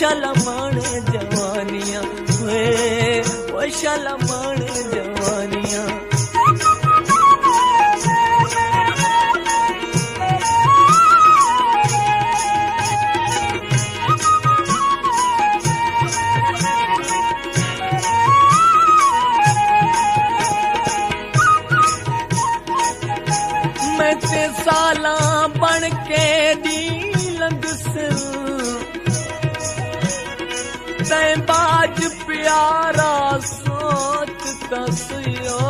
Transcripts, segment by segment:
शलमान जवानियां वो शलमान जवानियां। मैं ते साला बन के दी लंघस तैं बाज प्यारा सोच तसियो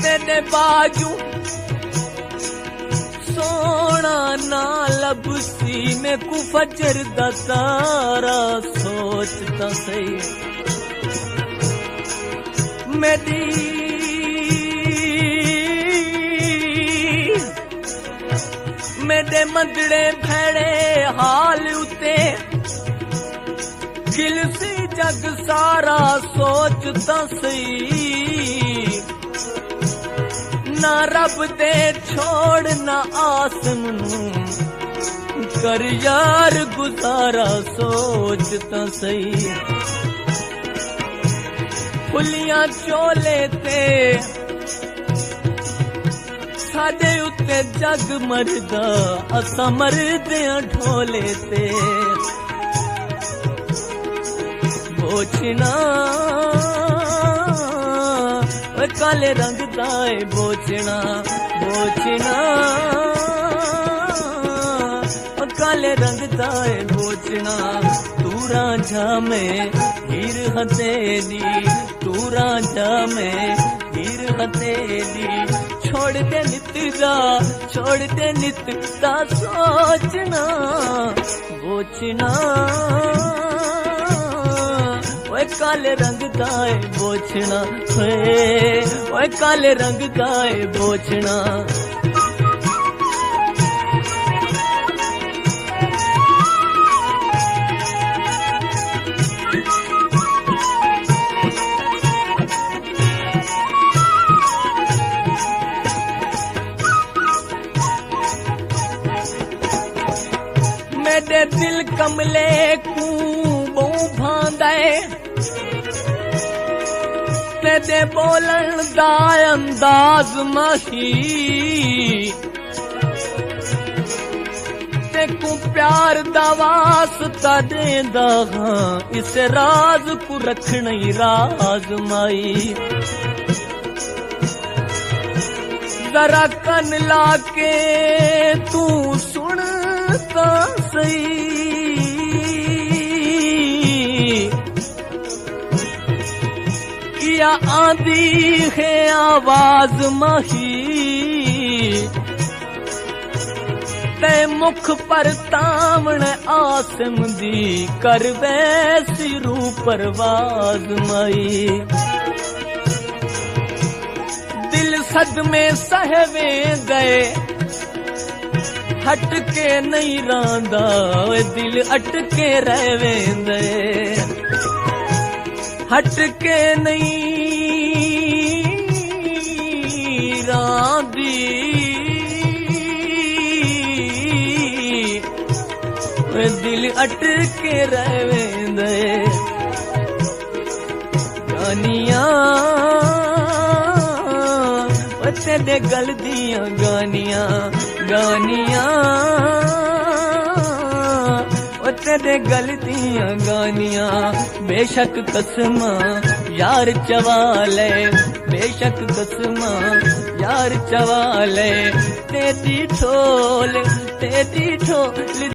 तेरे बाजू सोना ना लबसी में कुफजर दा तारा सोच तसी मेरी मेरे मंदड़े भैड़े हाल उते गिलसी जग सारा सोचता सही ना रब दे छोड़ ना आसम कर यार गुजारा सोचता सही फुलियां चोले ते साडे उत्ते जग मरदा असा मरदे ढोले ते बोचना काले रंग दाए बोचना बोचना काले रंग दाए बोचना तू रांझा में हीर हथेली तू रांझा में हीर हथेली छोड़ दे नित दा सोचना बोचना ओए काले रंग दाए बोचना ओए काले रंग दाए बोचना मेरे दिल कमले को बहु भांदे तेरे बोलन दा अंदाज मही ते को प्यार दा वास्ता देंदा हां इस राज को रखना ही राज माई जरा कन लाके तू सुनता सही या आंदी है आवाज मही ते मुख पर तावण आसम दी कर वैसी रू परवाज मई दिल सदमे सहवे गए हट के नहीं रांदा दिल अटके रहवेंदे हट के नहीं रांदी दिल अटके रहवेंदे गानियां तेरे गल दियां गानियां गानियां तेरे गल दियां गानियां बेशक कसमा यार चवाले बेशक कसमा यार चवाले तेरी ठोल